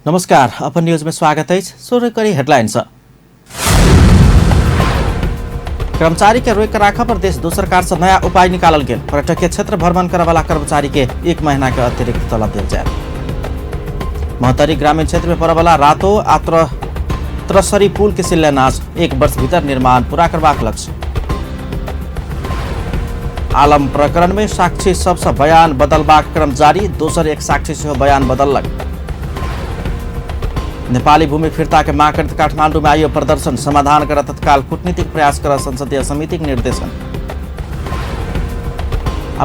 नमस्कार, अपन न्यूज में स्वागत है। शुरू करी हेडलाइंस। कर्मचारी के रोक राख पर देश दो सरकार से नया उपाय निकालल गेल। पर्यटकीय क्षेत्र भ्रमण करे वाला कर्मचारी के 1 महीना के अतिरिक्त तलब दिल जाए। महतरी ग्रामीण क्षेत्र में पड़े वाला रातो त्रसरी पुल के शिलान्यास 1 वर्ष भीतर निर्माण पूरा करबाक लक्ष्य। आलम प्रकरण में साक्षी सबसे बयान बदलबाक क्रम जारी। दोसर एक साक्षी से बयान बदललक। नेपाली भूमि फिर्ता के माग करते काठमाडौँ में आयो प्रदर्शन। समाधान कर तत्काल कूटनीतिक प्रयास कर संसदीय समिति के निर्देशन।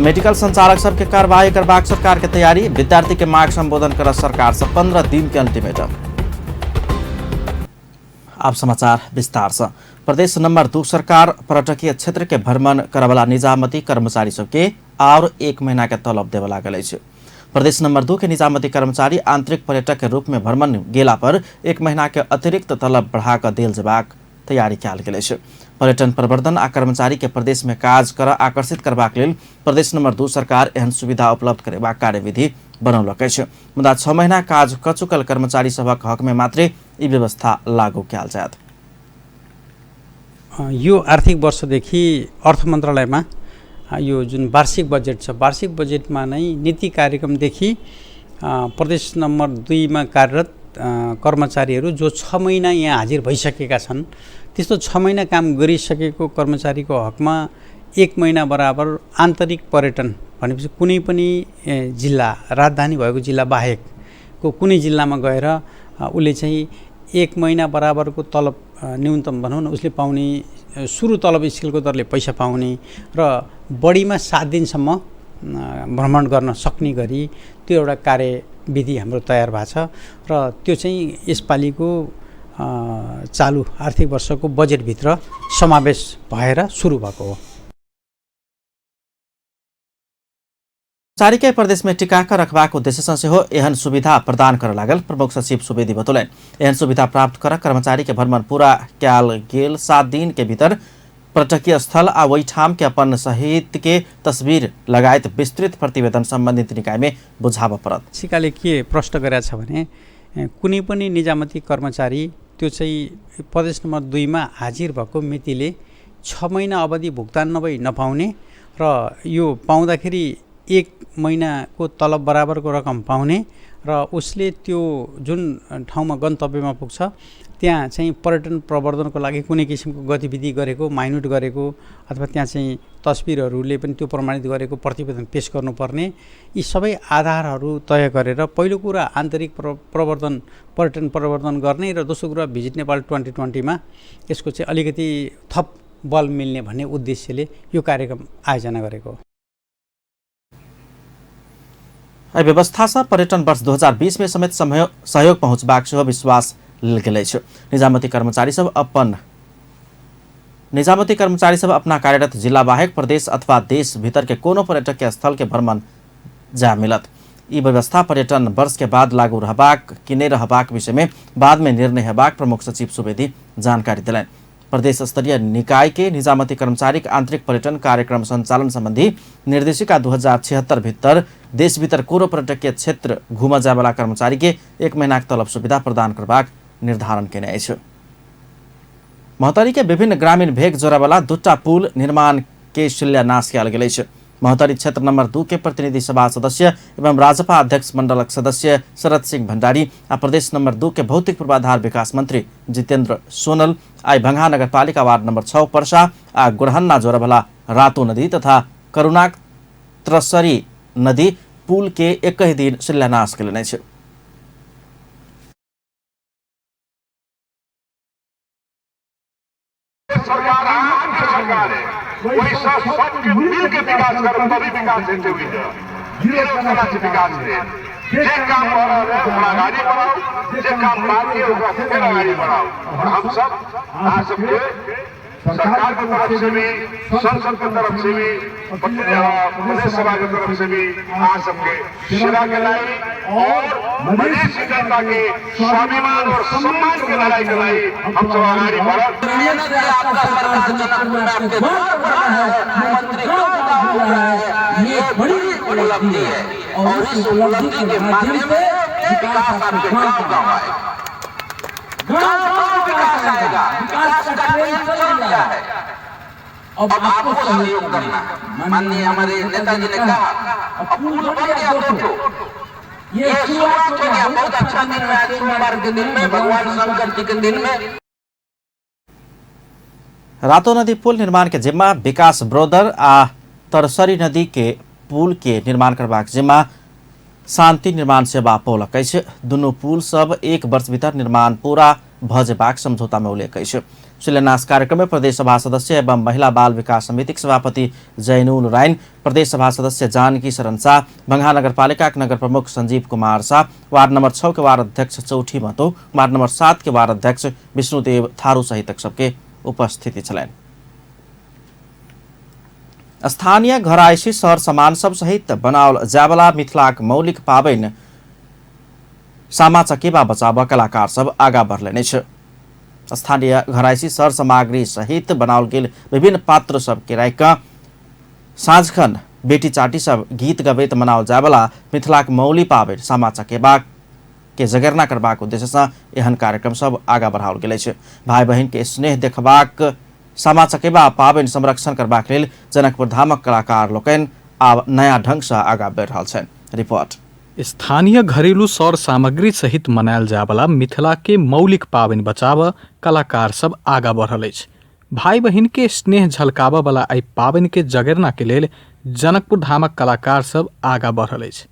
मेडिकल संचालक सबके कार्यवाही करबाक सरकार के तैयारी। विद्यार्थी के माग संबोधन कर सरकार से 15 दिन के अल्टीमेटम। अब समाचार विस्तार से। प्रदेश नंबर 2 सरकार पर्यटकीय क्षेत्र के भ्रमण करे वाला निजामती कर्मचारी सबके और 1 महीना के तलब देवे लागल है। प्रदेश नंबर 2 के निजामती कर्मचारी आंतरिक पर्यटक के रूप में भ्रमण गेला पर 1 महीना के अतिरिक्त तलब बढ़ा कर देल जेबाक तैयारी कयल गेल अछि। पर्यटन प्रवर्धन आ कर्मचारी के प्रदेश में काज कर आकर्षित करबाक लेल प्रदेश नंबर 2 सरकार एहन सुविधा उपलब्ध करेबाक कार्यविधि बनौलक अछि। मुदा 6 महीना काज क चुकल कर्मचारी सभक हक में मात्रै ई व्यवस्था लागू कयल जायत। यो आर्थिक वर्षदेखि अर्थ मन्त्रालयमा यो जुन वार्षिक बजेट छ, वार्षिक बजेटमा नै नीति कार्यक्रमदेखि प्रदेश नम्बर 2 मा कार्यरत कर्मचारीहरू जो 6 महिना यहाँ हाजिर भइसकेका छन्, त्यस्तो 6 महिना काम गरिसकेको कर्मचारीको हकमा 1 महिना बराबर आन्तरिक पर्यटन भनेपछि कुनै पनि जिल्ला, राजधानी भएको जिल्ला बाहेकको कुनै जिल्लामा गएर उसले चाहिँ 1 महिना बराबरको तलब न्यूनतम भनौँ न उसले पाउने सुरु तलब स्केलको दरले पैसा पाउने र बढीमा 7 दिनसम्म भ्रमण गर्न सक्ने गरी त्यो एउटा कार्यविधि हाम्रो तयार भएको छ र त्यो चाहिँ यसपालिको चालु आर्थिक वर्षको बजेटभित्र समावेश भएर सुरु भएको हो। कर्मचारी के प्रदेश में टिका कर रखबाक उद्देश्य से हो एहन सुविधा प्रदान कर लागल। प्रमुख सचिव सुवेदी बतौलन एहन सुविधा प्राप्त कर कर्मचारी के भ्रमण पूरा कयल गेल 7 दिन के भीतर पर्यटकीय स्थल आ वही ठाम के अपन सहित के तस्वीर लगायत विस्तृत प्रतिवेदन सम्बन्धित निकाय में बुझाव परत। सिकाले के प्रश्न गरेको छ भने कुनै पनि निजामती कर्मचारी त्यो चाहिँ प्रदेश नम्बर 2 मा हाजिर भएको मितिले 6 महिना अवधि भुक्तान नभई नपाउने र यो पाउँदाखेरि 1 महिनाको तलब बराबरको रकम पाउने र उसले त्यो जुन ठाउँमा गन्तव्यमा पुग्छ त्यहाँ चाहिँ पर्यटन प्रवर्धनको लागि कुनै किसिमको गतिविधि गरेको, माइन्युट गरेको अथवा त्यहाँ चाहिँ तस्बिरहरूले पनि त्यो प्रमाणित गरेको प्रतिवेदन पेश गर्नुपर्ने, यी सबै आधारहरू तय गरेर पहिलो कुरा आन्तरिक पर्यटन प्रवर्धन गर्ने र दोस्रो कुरा भिजिट नेपाल 2020 मा यसको चाहिँ अलिकति थप बल मिल्ने भन्ने उद्देश्यले यो कार्यक्रम आयोजना गरेको हो। व्यवस्था से पर्यटन वर्ष 2020 में समेत सहयोग पहुँचबाक सेहो विश्वास लेल गेल अछि। निजामती कर्मचारी सब अपना कार्यरत जिला बाहेक प्रदेश अथवा देश भीतर के कोनो पर्यटकीय स्थल के भ्रमण जा मिलत। ई व्यवस्था पर्यटन वर्ष के बाद लागू रहबाक कि नहीं रहबाक विषय में बाद में निर्णय हेबाक प्रमुख सचिव सुवेदी जानकारी दिलैन। प्रदेश स्तरीय निकाय के निजामती कर्मचारी आंतरिक पर्यटन कार्यक्रम संचालन संबंधी निर्देशिका 2076 भीतर देश भीतर कोनो पर्यटकीय क्षेत्र घूम जाय वाला कर्मचारी के 1 महीना तलब सुविधा प्रदान करबाक निर्धारण केने अछि। महतरी के विभिन्न ग्रामीण भेग जोड़ा वाला 2टा पुल निर्माण के शिलान्यास कयल गेल अछि। महतरी क्षेत्र नंबर 2 के प्रतिनिधि सभा सदस्य एवं राजपा अध्यक्ष मंडलक सदस्य शरद सिंह भंडारी आ प्रदेश नंबर 2 के भौतिक पूर्वाधार विकास मंत्री जितेंद्र सोनल आई भंगा नगरपालिका वार्ड नंबर 6 पर्सा आ गुरहन्ना जोड़ा वाला रातो नदी तथा करुणाक त्रसरी नदी पुल के 1 ही दिन शिलान्यास केलनि अछि। वैसा सबके मिल के विकास करो तभी विकास हेतु जीरो खर्च से विकास है। जे काम हो रहा है ओकरा आगाड़ी बढ़ाओ, जे काम बाकी है ओकरा फिर आगाड़ी बढ़ाओ। और हम सब आज सबके सरकार की तरफ से भी, संसद की तरफ से भी, प्रदेश सभा की तरफ से भी आज सबके शिरा कराई और मधेसी जनता के स्वाभिमान और सम्मान की लड़ाई कराई। हम सब आगाड़ी बढ़ा। ये बड़ी उपलब्धि है और इस उपलब्धि के माध्यम से विकास आपके गाँव आएगा, गाँव विकास आएगा। विकास का ट्रेन चल गया है, अब आपको सहयोग करना है। माननीय हमारे नेताजी ने कहा अब पुल बन गया 2 ये शुरुआत हो गया। बहुत अच्छा दिन है आज, सोमवार के दिन में, भगवान शंकर जी के दिन में। रातो नदी पुल निर्माण के जिम्मा विकास ब्रोदर आ तरसरी नदी के पुल के निर्माण करबाक जिम्मा शांति निर्माण सेवा पौलक अछि। दुनू पुल सब 1 वर्ष भीतर निर्माण पूरा भ जेबाक समझौता में उल्लेख अछि। शिलान्यास कार्यक्रम में प्रदेश सभा सदस्य एवं महिला बाल विकास समिति के सभापति जैनुल राइन, प्रदेश सभा सदस्य जानकी शरण शाह, भंगहा नगरपालिका के नगर प्रमुख संजीव कुमार शाह, वार्ड नंबर 6 के वार्ड अध्यक्ष चौठी महतो, वार्ड नंबर 7 के वार्ड अध्यक्ष विष्णुदेव थारू सहित सबके उपस्थिति छलैन। स्थानीय घरायसी सर सामान सब सहित बनाओल जावला मिथिलाक मौलिक पाबनि सामा चकेबा बचाव कलाकार सब आगा बढ़लनि अछि। स्थानीय घरायसी सर सामग्री सहित बनाओल गेल विभिन्न पात्र सब के राखि कऽ साँझखन बेटी चाटी सब गीत गबैत मनाओल जायवला मिथिलाक मौलिक पाबनि सामा चकेबा के जगेरना करबाक उद्देश्य से एहन कार्यक्रम सब आगा बढ़ाओल गेल अछि। भाई बहिन के स्नेह देखबाक सामा चकेबा पाबनि संरक्षण करबाक लेल जनकपुर धामक कलाकार लोकनि आब नया ढंग से आगा बढ़ि रहल छथि। रिपोर्ट। स्थानीय घरेलू सौर सामग्री सहित मनायल जायवला मिथिला के मौलिक पाबनि बचाव कलाकार सब आगा बढ़ल अछि। भाई बहिन के स्नेह झलकाबऽ वाला एहि पाबनि के जगेरना के लेल जनकपुर धामक कलाकार सब आगा बढ़ल अछि।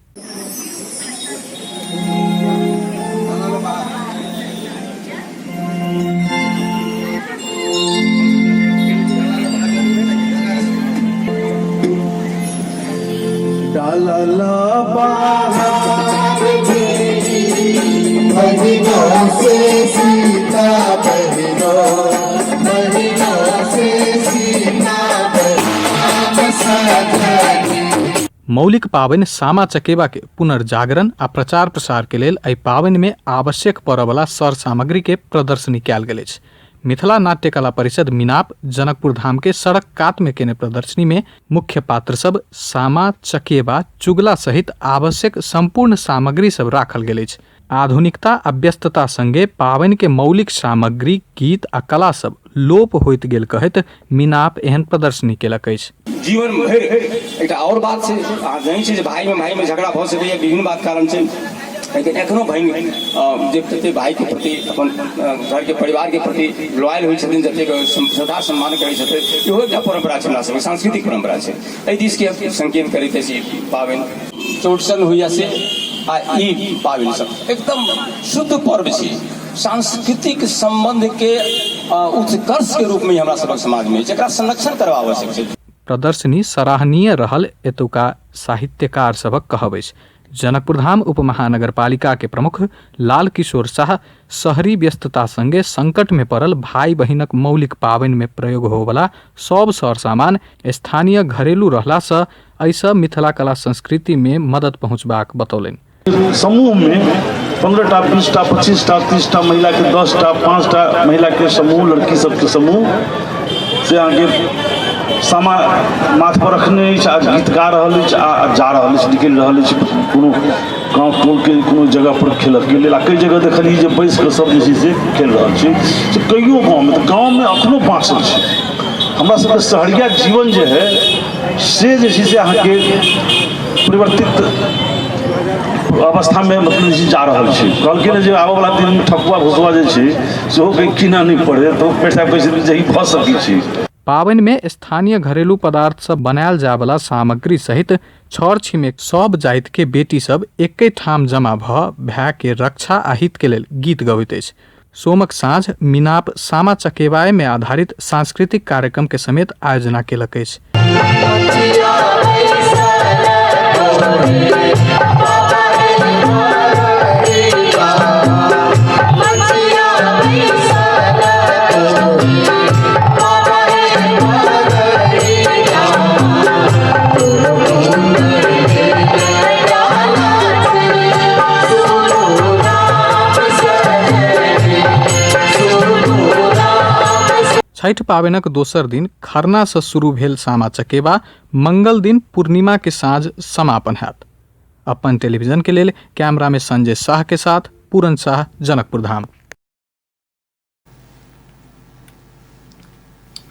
मौलिक पाबनि सामा चकेबा के पुनर्जागरण आ प्रचार प्रसार के लेल एहि पाबनि में आवश्यक पड़यवला सर सामग्री के प्रदर्शनी कयल गेल अछि। मिथिला नाट्य कला परिषद मिनाप जनकपुर धाम के सड़क कात में केने प्रदर्शनी में मुख्य पात्र सब सामा चकेबा चुगला सहित आवश्यक संपूर्ण सामग्री सब राखल गेल अछि। आधुनिकता आ व्यस्तता संगे पाबनि के मौलिक सामग्री गीत आ कला सब लोप होइत गेल कहैत मिनाप एहन प्रदर्शनी केलक अछि। जीवन भरि एकटा और बात छै, अहाँ जानै छी जे भाई में झगड़ा भऽ सकैए विभिन्न बात कारण छै, लेकिन एखनो बहिन जे प्रति भाई के प्रति अपन घर के परिवार के प्रति लॉयल होइ छथिन, जतेक श्रद्धा सम्मान करै छथिन, इहो एकटा परंपरा छै, हमरा सबके सांस्कृतिक परंपरा छै। एहि दिस के संकेत करैत अछि पाबनि चौड़चन होइया से आ ई पाबनि सब एकदम शुद्ध पर्व छै, सांस्कृतिक संबंध के उत्कर्ष के रूप में हमरा सबक समाज में जेकरा संरक्षण करबा आवश्यक छै। प्रदर्शनी सराहनीय रहल एतुका साहित्यकार सबक कहब अछि। जनकपुर धाम उपमहानगरपालिका के प्रमुख लाल किशोर शाह शहरी व्यस्तता संगे संकट में पड़ल भाई बहिनक मौलिक पाबनि में प्रयोग होवला सब सर सामान स्थानीय घरेलू रहला से ऐसा मिथिला कला संस्कृति में मदद पहुंचबाक बतौलनि। समूह में 15टा 20टा 25टा 30टा महिला के 10टा 5टा महिला के समूह, लड़की सबके समूह से आगे सामा माथ पर रखने आज गीत गा रहा जा रहा निकल रहा कोनो गाँव टोल के कोनो जगह पर खेल के लेल कई जगह देखलिए जे बैस के सब जे से खेल रहा है। कईयो गाँव में अखनो बाँचल है। हमरा सबके शहरिया जीवन जो है से जे अहाँ के परिवर्तित अवस्था में मतलब जा रहा है। कहलखिन जे आबऽ वाला दिन में ठकुआ भुसवा जे छै सेहो कहीं कीना नहीं पड़े तो पैसा पैसे जही भऽ सकै छै। पाबनि में स्थानीय घरेलू पदार्थ सब बनायल जायवला सामग्री सहित छर छिमेक सब जाति के बेटी सब एके ठाम जमा भाई के रक्षा आ हित के लेल गीत गबैत अछि। सोमक साँझ मिनाप सामा चकेबाए में आधारित सांस्कृतिक कार्यक्रम के समेत आयोजना केलक अछि। छठ पाबनिक दोसर दिन खरना से शुरू भेल सामा चकेबा मंगल दिन पूर्णिमा के साँझ समापन हैत। अपन टेलीविजन के लेल कैमरा में संजय शाह के साथ पूरन शाह, जनकपुर धाम।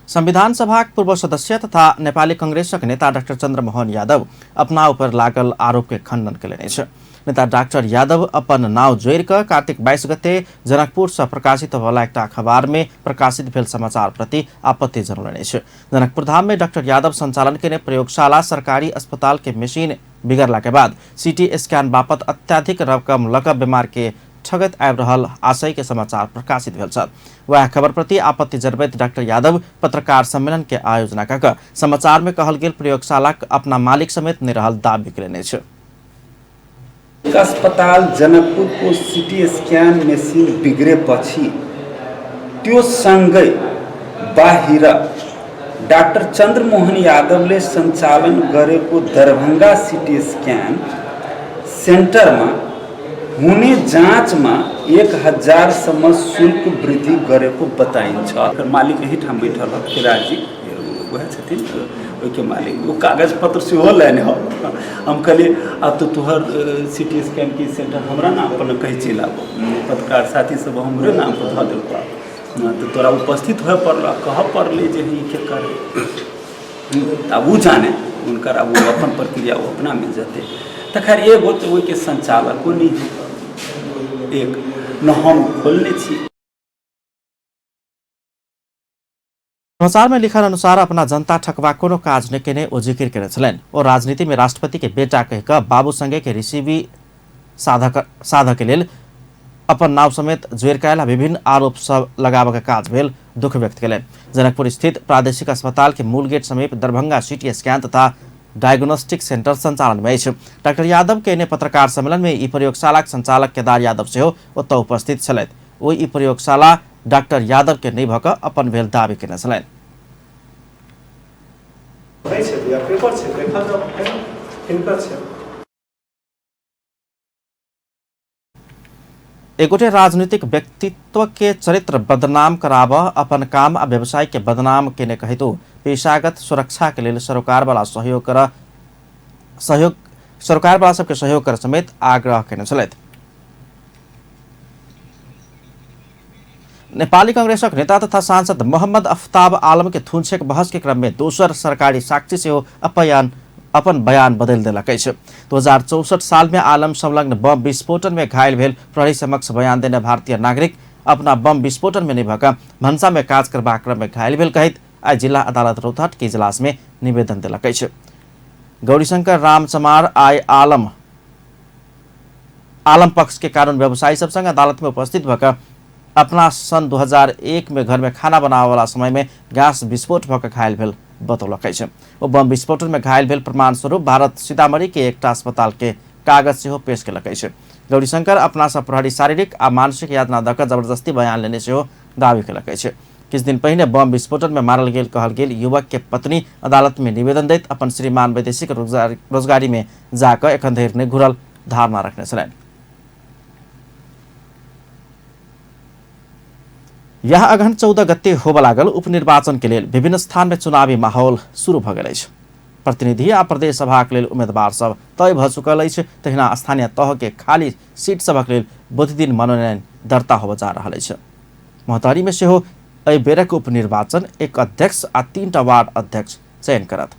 संविधान सभाक पूर्व सदस्य तथा नेपाली कांग्रेसक नेता डाक्टर चन्द्रमोहन यादव अपना ऊपर लागल आरोप के खण्डन कयलनि अछि। नेता डाक्टर यादव अपन नाव जोड़ि कऽ कार्तिक 22 गते जनकपुर से प्रकाशित वाला एकटा अखबार में प्रकाशित भेल समाचार प्रति आपत्ति जनाउलनि अछि। जनकपुर धाम में डाक्टर यादव संचालन केने प्रयोगशाला सरकारी अस्पताल के मशीन बिगड़ला के बाद सीटी स्कैन बापत अत्याधिक रकम लऽ कऽ बीमार के ठगत आबि रहल आशय के समाचार प्रकाशित भेल छल। वह खबर प्रति आपत्ति जरबैत डॉक्टर यादव पत्रकार सम्मेलन के आयोजना कऽ कऽ समाचार में कहल गेल प्रयोगशाला अपना मालिक समेत नहि रहल दाबी कयलनि अछि। अस्पताल जनकपुर को सीटी स्कैन मेसिन बिग्रेपछि त्यो सँगै बाहिर डाक्टर चन्द्रमोहन यादवले सञ्चालन गरेको दरभंगा सीटी स्कैन सेन्टरमा हुने जाँचमा 1000 सम्म शुल्क वृद्धि गरेको बताइन्छ। मालिक यही ठाम बैठल हो केदारजी, वह छथिन ओहिके मालिक। वो कागज पत्र सेहो लेने हो। हम कहलिए अब तो तोहर सीटी स्कैन की सेंटर हमरा नाम पर कहीं चलि आबो, पत्रकार साथी सब हमरे नाम पर धऽ देलको, तो तोरा उपस्थित होए पड़ल, कह पड़ले जे ही के करे। अब वो जाने उनकर, अब वो अपन प्रक्रिया वो अपना मिल जाते। तो खैर एगो तो ओहि के संचालको नहीं है, एक न हम खोलने छी। समाचार में लिखल अनुसार अपना जनता ठकवा कोनो काज नहि केने ओ जिक्र केने छलनि। ओ राजनीति में राष्ट्रपति के बेटा कहि कऽ बाबू संगे के रिसीवी साधक लेल अपन नाव समेत जोड़ि कयल विभिन्न आरोप सब लगाबक काज भेल दुख व्यक्त कयलनि। जनकपुर स्थित प्रादेशिक अस्पताल के मूल गेट समीप दरभंगा सीटी स्कैन तथा डायग्नोस्टिक सेंटर संचालन में अछि। डॉक्टर यादव के पत्रकार सम्मेलन में ई प्रयोगशालाक संचालक केदार यादव सेहो ओतऽ उपस्थित छलथि। ओ ई प्रयोगशाला डॉक्टर यादव के नहीं भऽ कऽ अपन भेल दाबी केने छलनि। एगोटे राजनीतिक व्यक्तित्व के चरित्र बदनाम कराबह, अपन काम आ व्यवसाय के बदनाम केने कहितो पेशागत सुरक्षा के लेल सरकार वाला सबके सहयोग कर समेत आग्रह केने छलथि। नेपाली कांग्रेसक नेता तथा सांसद मोहम्मद अफ्ताब आलम के थुनछेक बहस के क्रम में दोसर सरकारी साक्षी से अपन बयान बदल देलक अछि। 2064 साल में आलम संलग्न बम विस्फोटन में घायल भेल प्रहरी समक्ष बयान देने भारतीय नागरिक अपना बम विस्फोटन में नहीं भऽ कऽ भंसा में काज करबाक क्रम में घायल भेल कहैत आइ जिला अदालत रौतहट के इजलास में निवेदन देलक अछि। गौरीशंकर रामचमार आइ आलम पक्ष के कानून व्यवसायी सब संग अदालत में उपस्थित भऽ कऽ अपना सन 2001 में घर में खाना बनावे वाला समय में गैस विस्फोट भऽ कऽ घायल भेल बतौलक अछि। ओ बम विस्फोटन में घायल भेल प्रमाण स्वरूप भारत सीतामढ़ी के एकटा अस्पताल के कागज सेहो पेश केलक अछि। गौरीशंकर अपना सँ प्रहरी शारीरिक आ मानसिक यातना दऽ कऽ जबरदस्ती बयान लेने सेहो दावी केलक अछि। किछु दिन पहिने बम विस्फोटन में मारल गेल कहल गेल युवक के पत्नी अदालत में निवेदन दैत अपन श्रीमान वैदेशिक रोजगारी में जाकर एखन धरि नहि घुरल धारणा रखने छलनि। यह अगहन 14 गते होबऽ लागल उपनिर्वाचन के लेल विभिन्न स्थान में चुनावी माहौल शुरू भऽ गेल अछि। प्रतिनिधि आ प्रदेश सभाक लेल उम्मीदवार सब तय भऽ चुकल अछि। तहिना स्थानीय तह के खाली सीट सभक लेल बुध दिन मनोनयन दर्ता होबऽ जा रहल अछि। मोहतरी में सेहो एहि बेरक उपनिर्वाचन एक अध्यक्ष आ 3टा वार्ड अध्यक्ष चयन करत।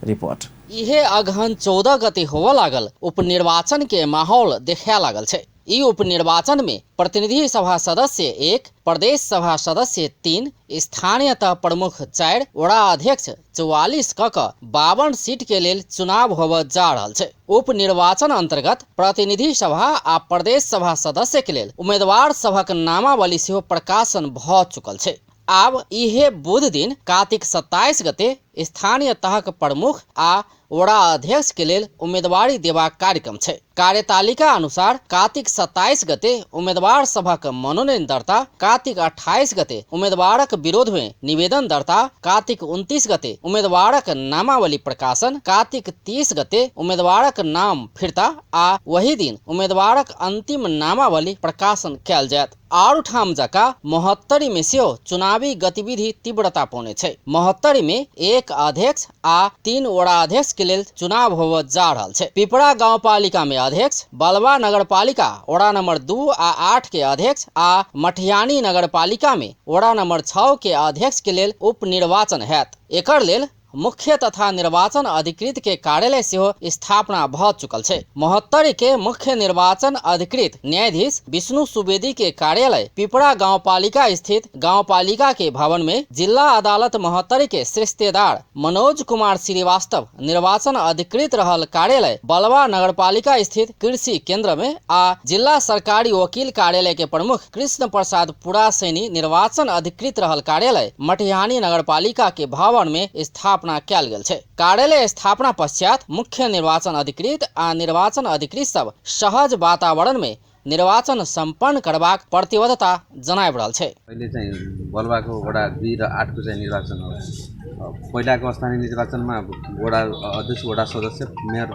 रिपोर्ट। इहे अगहन 14 गते होबऽ लागल उपनिर्वाचन के माहौल देखै लागल छै। ई उपनिर्वाचन में प्रतिनिधि सभा सदस्य 1, प्रदेश सभा सदस्य 3, स्थानीय तह प्रमुख 4, वड़ा अध्यक्ष 44 कऽ 52 सीट के लेल चुनाव होबऽ जा रहल छै। उपनिर्वाचन अंतर्गत प्रतिनिधि सभा आ प्रदेश सभा सदस्य के लेल उम्मीदवार सभक नामावली सेहो प्रकाशन भऽ चुकल छै। आब इहे बुध दिन कार्तिक 27 गते स्थानीय तहक प्रमुख आ वड़ा अध्यक्ष के लेल उम्मीदवारी देबाक कार्यक्रम छै। कार्यतालिका अनुसार कार्तिक 27 गते उम्मीदवार सभक मनोनयन दर्ता, कार्तिक 28 गते उम्मीदवारक विरोध में निवेदन दर्ता, कार्तिक 29 गते उम्मीदवारक नामावली प्रकाशन, कार्तिक 30 गते उम्मीदवारक नाम फिरता आ वही दिन उम्मीदवारक अंतिम नामावली प्रकाशन कयल जायत। आर ठाम जका मोहत्तरी में सेहो चुनावी गतिविधि तीव्रता पौने छै। मोहत्तरी में एक अध्यक्ष आ 3 वडा अध्यक्ष के लेल चुनाव होव जा रहल छै। पिपरा गाउँपालिका में अध्यक्ष, बलवा नगरपालिका वडा नंबर 2 आ 8 के अध्यक्ष आ मटिहानी नगरपालिका में वडा नंबर 6 के अध्यक्ष के लेल उपनिर्वाचन हैत। एकर लेल मुख्य तथा निर्वाचन अधिकृत के कार्यालय सेहो स्थापना भ चुकल छै। महोत्तरी के मुख्य निर्वाचन अधिकृत न्यायाधीश विष्णु सुवेदी के कार्यालय पिपरा गाउँपालिका स्थित गाउँपालिका के भवन में, जिला अदालत महोत्तरी के रिश्तेदार मनोज कुमार श्रीवास्तव निर्वाचन अधिकृत रहल कार्यालय बलवा नगरपालिका स्थित कृषि केंद्र में आ जिला सरकारी वकील कार्यालय के प्रमुख कृष्ण प्रसाद पुरासैनी निर्वाचन अधिकृत रहल कार्यालय मटिहानी नगरपालिका के भवन में स्थापना कयल गेल छै। कार्यालय स्थापना पश्चात मुख्य निर्वाचन अधिकृत आ निर्वाचन अधिकृत सब सहज वातावरण में निर्वाचन सम्पन्न करबाक प्रतिबद्धता जनाइब रहल छै। पहिले चाहिँ बलवाको वडा 2 र 8 को चाहिँ निर्वाचन हो। पहिलाको स्थानीय निर्वाचनमा वडा अध्यक्ष, वडा सदस्य, मेयर,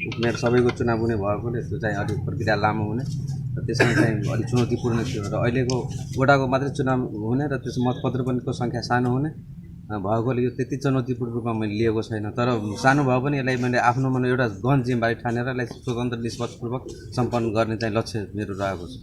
उपमेयर सबैको चुनाव हुने भएकोले त्यो चाहिँ अलिक प्रक्रिया लामो हुने र त्यसमा चाहिँ अलिक चुनौतीपूर्ण थियो र अहिलेको वडाको मात्रै चुनाव हुने र त्यस मतपत्र पनि को सङ्ख्या सानो हुने भएकोले यो त्यति चुनौतीपूर्ण रूपमा मैले लिएको छैन। तर सानो भए पनि यसलाई मैले आफ्नो एउटा गहन जिम्मेवारी ठानेर यसलाई स्वतन्त्र निष्पक्षपूर्वक सम्पन्न गर्ने चाहिँ लक्ष्य मेरो रहेको छ।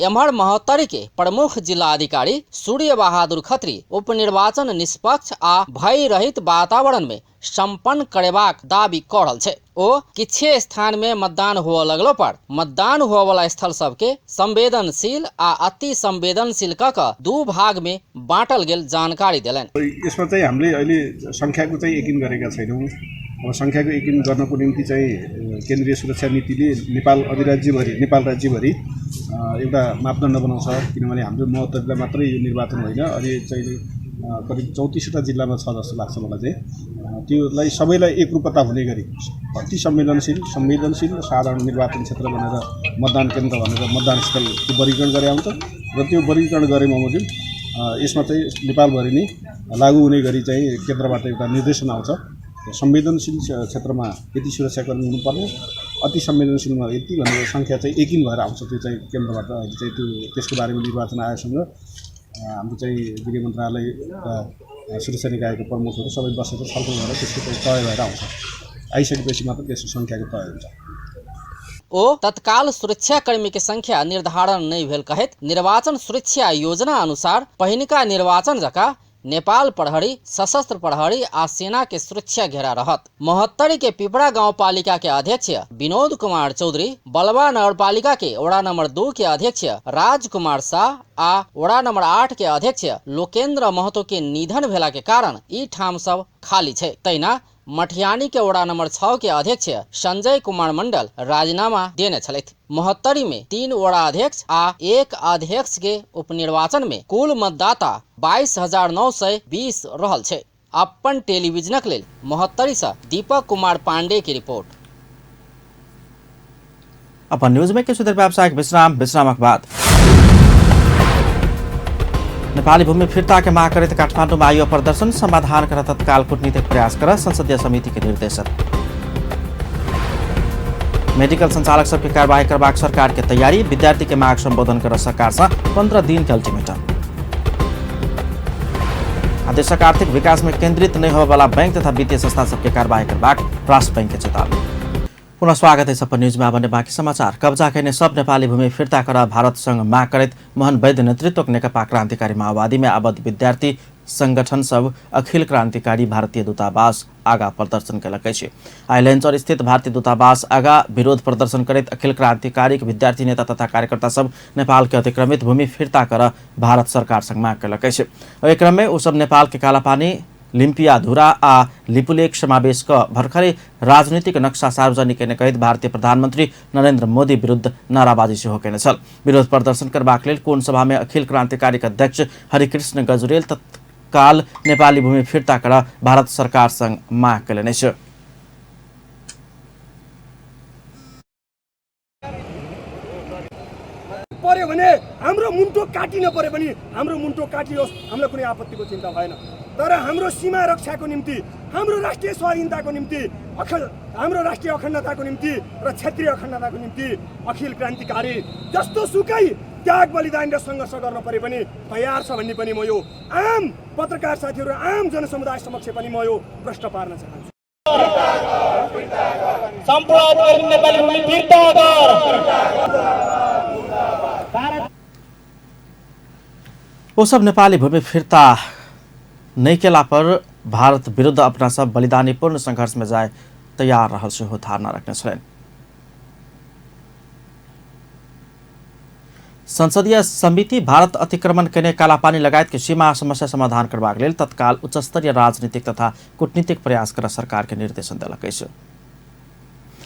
एम्हर महोत्तरी के प्रमुख जिला अधिकारी सूर्य बहादुर खत्री उपनिर्वाचन निष्पक्ष आ भय रहित वातावरण में सम्पन्न करेबाक दावी क रहल छै। ओ किछे स्थान में मतदान हुआ लगलो पर मतदान हुआ वाला स्थल सबके संवेदनशील आ अति संवेदनशील क 2 भाग में बाँटल गेल जानकारी देलन। यसमा चाहिँ हामीले अहिले संख्याको चाहिँ यकिन गरेका छैनौँ। अब संख्याको यकिन गर्नको निम्ति चाहिँ केन्द्रीय सुरक्षा नीतिले नेपाल राज्यभरि एउटा मापदण्ड बनाउँछ। किनभने हाम्रो महोत्तरीलाई मात्रै यो निर्वाचन होइन, अहिले चाहिँ करिब 34वटा जिल्लामा छ जस्तो लाग्छ मलाई चाहिँ। त्योलाई सबैलाई एकरूपता हुने गरी अति संवेदनशील साधारण निर्वाचन क्षेत्र भनेर मतदान केन्द्र भनेर मतदान स्थलको वर्गीकरण गरे आउँछ र त्यो वर्गीकरण गरे बमोजिम यसमा चाहिँ नेपालभरि नै लागू हुने गरी चाहिँ केन्द्रबाट एउटा निर्देशन आउँछ। संवेदनशील क्षेत्रमा यति सुरक्षाकर्मी हुनुपर्ने, अति संवेदनशीलमा यति भनेर सङ्ख्या चाहिँ यकिन भएर आउँछ। त्यो चाहिँ केन्द्रबाट अहिले चाहिँ त्यसको बारेमा निर्वाचन आयोगसँग हाम्रो चाहिँ गृह मन्त्रालय सुरक्षा निकायको प्रमुखहरू सबै बसेर छलफल गरेर त्यसको तय भएर आउँछ। आइसकेपछि मात्र त्यसको सङ्ख्याको तय हुन्छ। ओ तत्काल सुरक्षाकर्मी के संख्या निर्धारण नहीं भेल कहत निर्वाचन सुरक्षा योजना अनुसार पहिनिका निर्वाचन जका नेपाल प्रहरी, सशस्त्र प्रहरी आ सेना के सुरक्षा घेरा रहत। महोत्तरी के पिपरा गाउँपालिका के अध्यक्ष विनोद कुमार चौधरी, बलवा नगरपालिका के वडा नंबर 2 के अध्यक्ष राजकुमार शाह आ वडा नंबर 8 के अध्यक्ष लोकेन्द्र महतो के निधन भेला के कारण ई ठाम सब खाली छै। तैना मटिहानी के वडा नंबर 6 के अध्यक्ष संजय कुमार मंडल राजीनामा देने छलैथ। महोत्तरी में 3 वडा अध्यक्ष आ 1 अध्यक्ष के उपनिर्वाचन में कुल मतदाता 22,920 रहल छै। अपन टेलीविजनक लेल महोत्तरी से दीपक कुमार पांडे की रिपोर्ट। अपन न्यूज में किछु देर व्यावसायिक विश्रामक बाद नेपाली भूमि फिर्ता के माग करते काठमाडौँ में आयो प्रदर्शन, समाधान कर तत्काल कूटनीतिक प्रयास कर संसदीय समिति के निर्देशन। मेडिकल संचालक सबके कार्यवाही करबाक सरकार के तैयारी, विद्यार्थी के माग संबोधन कर सरकार से 15 दिन के अल्टीमेटम। देशक आर्थिक विकास में केंद्रित नहीं होने वाला बैंक तथा वित्तीय संस्था सबके कार्यवाही करबाक राष्ट्र बैंक के चेतावनी। पुनः स्वागत है सपन न्यूज में। आने बाँकी समाचार। कब्जा करने सब नेपाली भूमि फिर्ता कर भारत संग माग करत मोहन वैद्य नेतृत्वक नेकपा क्रान्तिकारी माओवादी में आबद्ध विद्यार्थी संगठन सब अखिल क्रान्तिकारी भारतीय दूतावास आगा प्रदर्शन कलक। आइलैंडर स्थित भारतीय दूतावास आगा विरोध प्रदर्शन करत अखिल क्रान्तिकारी विद्यार्थी नेता तथा कार्यकर्ता सब नेपाल के अतिक्रमित भूमि फिर्ता कर भारत सरकार संग माग कलक। एहि क्रम में उ सब नेपाल के कालापानी, लिम्पिया धुरा आ लिपुलेख समावेश का भर्खरै राजनीतिक नक्शा सार्वजनिक करने कहित भारतीय प्रधानमंत्री नरेंद्र मोदी विरुद्ध नाराबाजी से होने छल। विरोध प्रदर्शन करबाक लेल कोन सभा में अखिल क्रांतिकारी अध्यक्ष हरिकृष्ण गजुरेल तत्काल नेपाली भूमि फिर्ता कर भारत सरकार संग माग कयलनि छ। पर्यो भने हाम्रो मुन्टो काटिन पर्यो भने हाम्रो मुन्टो काटियोस्, हामीलाई कुनै आपत्तिको चिन्ता भएन। तर हाम्रो सीमा रक्षाको निम्ति, हाम्रो राष्ट्रिय स्वाधीनताको निम्ति, हाम्रो राष्ट्रिय अखण्डताको निम्ति र क्षेत्रीय अखण्डताको निम्ति अखिल क्रान्तिकारी जस्तो सुकै त्याग बलिदान र सङ्घर्ष गर्न परे पनि तयार छ भन्ने पनि म यो आम पत्रकार साथीहरू आम जनसमुदाय समक्ष पनि म यो प्रश्न पार्न चाहन्छु। वो सब नेपाली भूमि फिर्ता नहीं केला पर भारत विरुद्ध अपना सब बलिदानीपूर्ण संघर्ष में जाए तैयार रहल से हो धारणा रखने छन्। संसदीय समिति भारत अतिक्रमण केने कालापानी लगायत सीमा समस्या समाधान करबाक लेल तत्काल उच्च स्तरीय राजनीतिक तथा कूटनीतिक प्रयास कर सरकार के निर्देशन देलकै छ।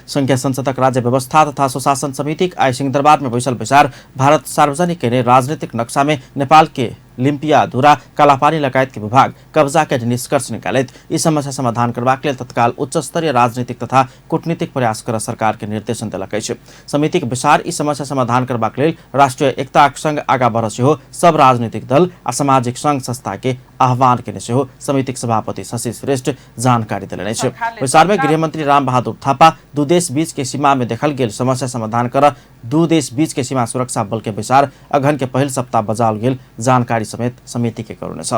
संघीय संसदक राज्य व्यवस्था तथा सुशासन समिति आई सिंहदरबार में बैसल विचार भारत सार्वजनिक केने राजनीतिक नक्शा में नेपाल के लिम्पिया धुरा कालापानी लगायत के विभाग कब्जा के निष्कर्ष निकालित यी समस्या समाधान करबाक लेल तत्काल उच्च स्तरीय राजनीतिक तथा कूटनीतिक प्रयास कर सरकार के निर्देशन देलकै छ। समितिक विचार यी समस्या समाधान करबाक लेल राष्ट्रिय एकता संघ आगा बढ़ सेहो सब राजनीतिक दल आ सामाजिक संघ संस्था के आह्वान केने सेहो समितिक सभापति शशि श्रेष्ठ जानकारी देलनि छ। विचार में गृहमंत्री राम बहादुर थापा दू देश बीच के सीमा में देखल गेल समस्या समाधान कर दू देश बीच के सीमा सुरक्षा बल के विचार अघन के पहिल सप्ताह बजाल गेल जानकारी समेत समिति के करुनेछ।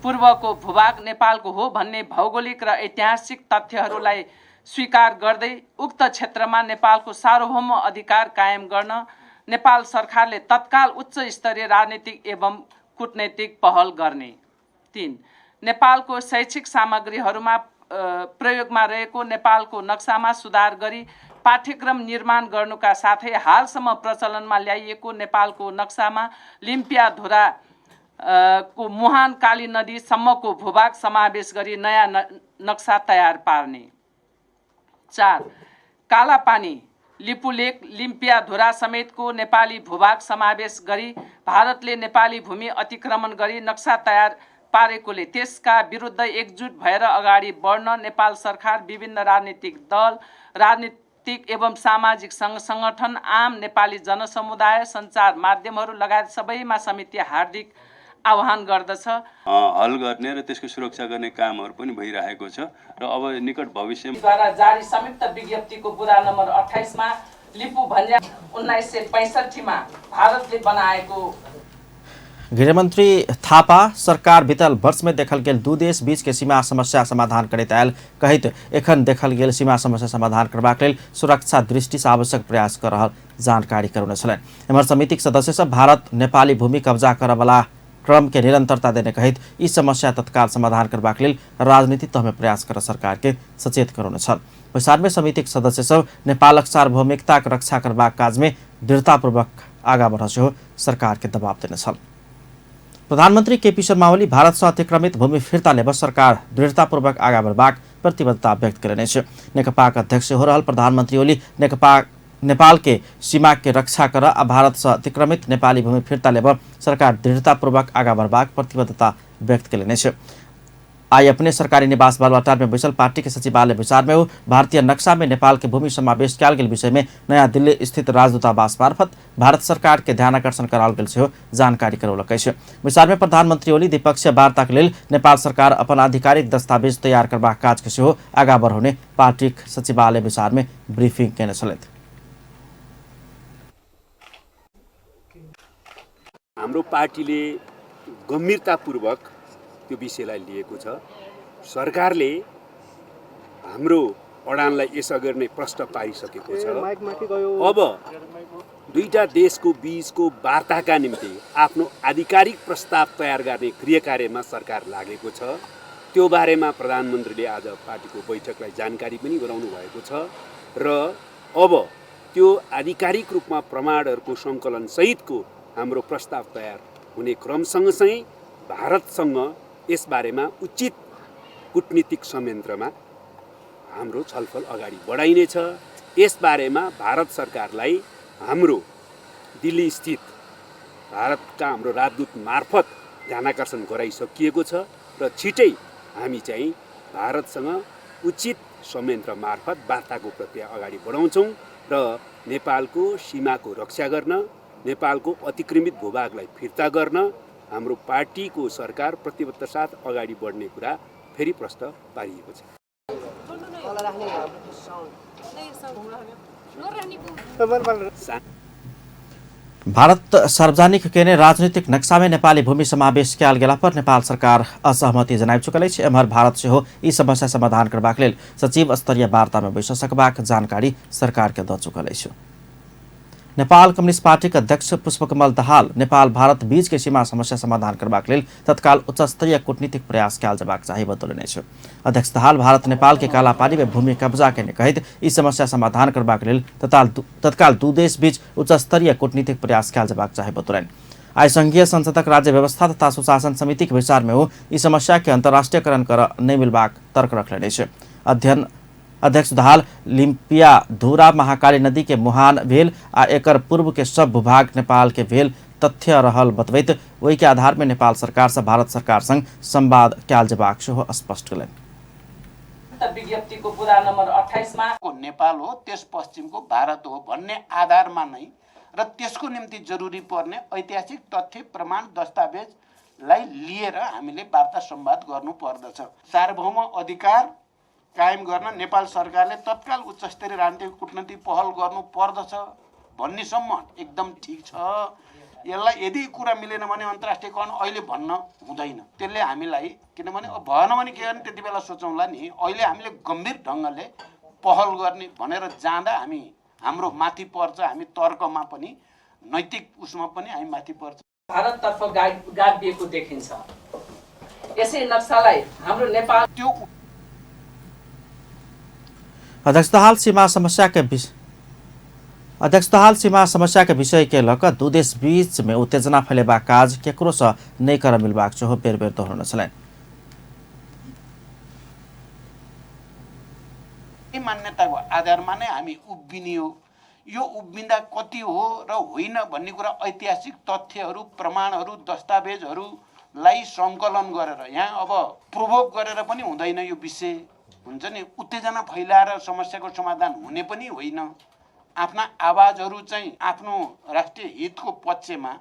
पूर्वको भूभाग नेपालको हो भन्ने भौगोलिक र ऐतिहासिक तथ्यहरूलाई स्वीकार गर्दै उक्त क्षेत्रमा नेपालको सार्वभौम अधिकार कायम गर्न नेपाल सरकारले तत्काल उच्च स्तरीय राजनीतिक एवं कूटनैतिक पहल गर्ने। 3. नेपालको शैक्षिक सामग्रीहरूमा प्रयोगमा रहेको नेपालको नक्सामा सुधार गरी पाठ्यक्रम निर्माण गर्नुका साथै हालसम्म प्रचलनमा ल्याइएको नेपालको नक्सामा लिम्पिया धुरा को मुहान काली नदी सम्मको भूभाग समावेश गरी नयाँ नक्सा तयार पार्ने। 4. कालापानी लिपुलेक लिम्पिया धुरा समेतको नेपाली भूभाग समावेश गरी भारतले नेपाली भूमि अतिक्रमण गरी नक्सा तयार पारेकोले त्यसका विरुद्ध एकजुट भएर अगाडि बढ्न नेपाल सरकार विभिन्न राजनीतिक दल राजनीतिक एवं सामाजिक सङ्घ संगठन आम नेपाली जनसमुदाय सञ्चार माध्यमहरू लगायत सबैमा समिति हार्दिक आह्वान गर्दछ। हल गर्ने र त्यसको सुरक्षा गर्ने कामहरू पनि भइरहेको छ र अब निकट भविष्यद्वारा जारी संयुक्त विज्ञप्तिको बुँदा नम्बर 28 मा लिपु भन्ज्या 1965 मा भारतले बनाएको गृहमंत्री थापा सरकार बीतल वर्ष में देखल गेल दू देश बीच के सीमा समस्या समाधान करैत आयल कहित एखन देखल गेल सीमा समस्या समाधान करबाक लेल सुरक्षा दृष्टि से आवश्यक प्रयास कर रहल जानकारी करौने छलनि। एम्हर समितिक सदस्य सब भारत नेपाली भूमि कब्जा करय वाला क्रम के निरंतरता देने कहित ई समस्या तत्काल समाधान करबाक लेल राजनीतिक तह में प्रयास कर सरकार के सचेत करौने छल। विचार में समितिक सदस्य सब नेपालक सार्वभौमिकता के रक्षा करबाक काज में दृढ़तापूर्वक आगा बढ़ सेहो सरकार के दबाव देने छल। प्रधानमंत्री केपी शर्मा ओली भारत से अतिक्रमित भूमि फिर्ता लेब सरकार दृढ़तापूर्वक आगा बढ़बाक प्रतिबद्धता व्यक्त करेने छ। नेकपाका अध्यक्ष हो रहल प्रधानमंत्री ओली नेपाल के सीमा के रक्षा कर आ भारत से अतिक्रमित नेपाली भूमि फिर्ता लेब सरकार दृढ़तापूर्वक आगा बढ़बाक प्रतिबद्धता व्यक्त करेने छ। आई अपने सरकारी निवास बालुवाटार में बैसल पार्टी के सचिवालय विचार में भारतीय नक्शा में नेपाल के भूमि समावेश कयल गेल विषय में नयाँ दिल्ली स्थित राजदूतावास मार्फत भारत सरकार के ध्यानाकर्षण कराओल गेल सेहो जानकारी करौलकै छ। विचार में प्रधानमंत्री ओली द्विपक्षीय वार्ता के लेल नेपाल सरकार अपन आधिकारिक दस्तावेज तैयार करबाक काज के सेहो आगा बढ़ाउने पार्टी सचिवालय विचार में ब्रीफिंग केने छलथि। हाम्रो पार्टीले गम्भीरतापूर्वक त्यो विषयलाई लिएको छ। सरकारले हाम्रो अडानलाई यसअघि नै प्रश्न पारिसकेको छ। अब दुईटा देशको बीचको वार्ताका निम्ति आफ्नो आधिकारिक प्रस्ताव तयार गर्ने गृहकार्यमा सरकार लागेको छ। त्यो बारेमा प्रधानमन्त्रीले आज पार्टीको बैठकलाई जानकारी पनि गराउनु भएको छ र अब त्यो आधिकारिक रूपमा प्रमाणहरूको सङ्कलन सहितको हाम्रो प्रस्ताव तयार हुने क्रम सँगसँगै भारतसँग यस बारेमा उचित कूटनीतिक संयन्त्रमा हाम्रो छलफल अगाडि बढाइनेछ। यस बारेमा भारत सरकारलाई हाम्रो दिल्ली स्थित भारतका हाम्रो राजदूत मार्फत ध्यानाकर्षण गराइसकिएको छ र छिटै हामी चाहिँ भारतसँग उचित संयन्त्र मार्फत वार्ताको प्रक्रिया अगाडि बढाउँछौँ र नेपालको सीमाको रक्षा गर्न नेपालको अतिक्रमित भूभागलाई फिर्ता गर्न हाम्रो पार्टीको सरकार प्रतिबद्धता साथ अगाडि बढ्ने कुरा फेरि प्रश्न पारिएको छ। भारत सार्वजनिक केने राजनीतिक नक्शा में नेपाली भूमि समावेश कयल गेला पर नेपाल सरकार असहमति जनाइ चुकल अछि। एम्हर भारत सेहो ई समस्या समाधान करबाक लेल सचिव स्तरीय वार्ता में बैस सकबाक जानकारी सरकार के द चुकल अछि। नेपाल कम्युनिस्ट पार्टी के अध्यक्ष पुष्पकमल दाहाल नेपाल भारत बीच के सीमा समस्या समाधान करबाक लेल तत्काल उच्च स्तरीय कूटनीतिक प्रयास कयल जबाक चाही बतौलनि अछि। अध्यक्ष दाहाल भारत नेपाल के कालापानी में भूमि कब्जा केने कहैत ई समस्या समाधान करबाक लेल तत्काल दू देश बीच उच्च स्तरीय कूटनीतिक प्रयास कयल जबाक चाही बतौलनि। आइ संघीय संसदक राज्य व्यवस्था तथा सुशासन समिति के विचार में ई समस्या के अंतर्राष्ट्रीयकरण कर नहीं मिलबाक तर्क रखलनि अछि। अध्यक्ष दाहाल लिम्पिया धुरा महाकाली नदी के मुहान भेल आ एकर पूर्व के सब भूभाग नेपाल के भेल तथ्य रहल बतबैत ओहि के आधार में नेपाल सरकार से भारत सरकार संग संवाद कयल जबाक सेहो स्पष्ट कयलनि। विज्ञप्तिको पुरा नम्बर 28 मा नेपाल हो त्यस पश्चिमको भारत हो भन्ने आधारमा नै र त्यसको निम्ति जरुरी पर्ने ऐतिहासिक तथ्य प्रमाण दस्तावेजलाई लिएर हामीले वार्ता संवाद गर्नु पर्दछ। सार्वभौम अधिकार कायम गर्न नेपाल सरकारले तत्काल उच्च स्तरीय राजनीतिक कूटनीतिक पहल गर्नु पर्दछ भन्नेसम्म एकदम ठीक छ। यसलाई यदि कुरा मिलेन भने अन्तर्राष्ट्रियकरण अहिले भन्न हुँदैन। त्यसले हामीलाई किनभने भएन भने के गर्ने त्यति बेला सोचौँला नि। अहिले हामीले गम्भीर ढङ्गले पहल गर्ने भनेर जाँदा हाम्रो माथि पर्छ। हामी तर्कमा पनि नैतिक उसमा पनि हामी माथि पर्छ। भारततर्फ गाडिएको देखिन्छ। यसै नक्सालाई हाम्रो नेपाल त्यो अध्यक्ष दाहाल सीमा समस्या के विषय के लक दू देश बीच में उत्तेजना फैलेबा काज केकरो सँ नहीं कर मिलबाक सेहो बेर बेर दोहराउन छलनि। मान्यताको आधारमा नै हामी उभिने हो। यो उभिँदा कति हो र होइन भन्ने कुरा ऐतिहासिक तथ्यहरू प्रमाणहरू दस्तावेजहरूलाई सङ्कलन गरेर यहाँ अब प्रोभोक गरेर पनि हुँदैन। यो विषय हुन्छ नि उत्तेजना फैलाएर समस्याको समाधान हुने पनि होइन। आफ्ना आवाजहरू चाहिँ आफ्नो राष्ट्रिय हितको पक्षमा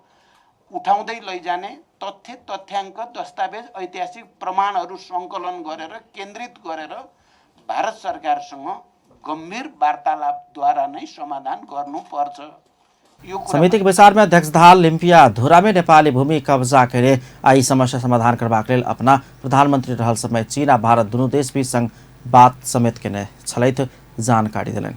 उठाउँदै लैजाने तथ्य तथ्याङ्क दस्तावेज ऐतिहासिक प्रमाणहरू सङ्कलन गरेर केन्द्रित गरेर भारत सरकारसँग गम्भीर वार्तालापद्वारा नै समाधान गर्नुपर्छ। समिति के विचार में अध्यक्ष दाहाल लिम्पिया धुरा में नेपाली भूमि कब्जा करे आई समस्या समाधान करबाक लेल अपना प्रधानमंत्री रहल समय चीन आ भारत दुनू देश बीच संग बात समेत केने छलैथ जानकारी दिलनि।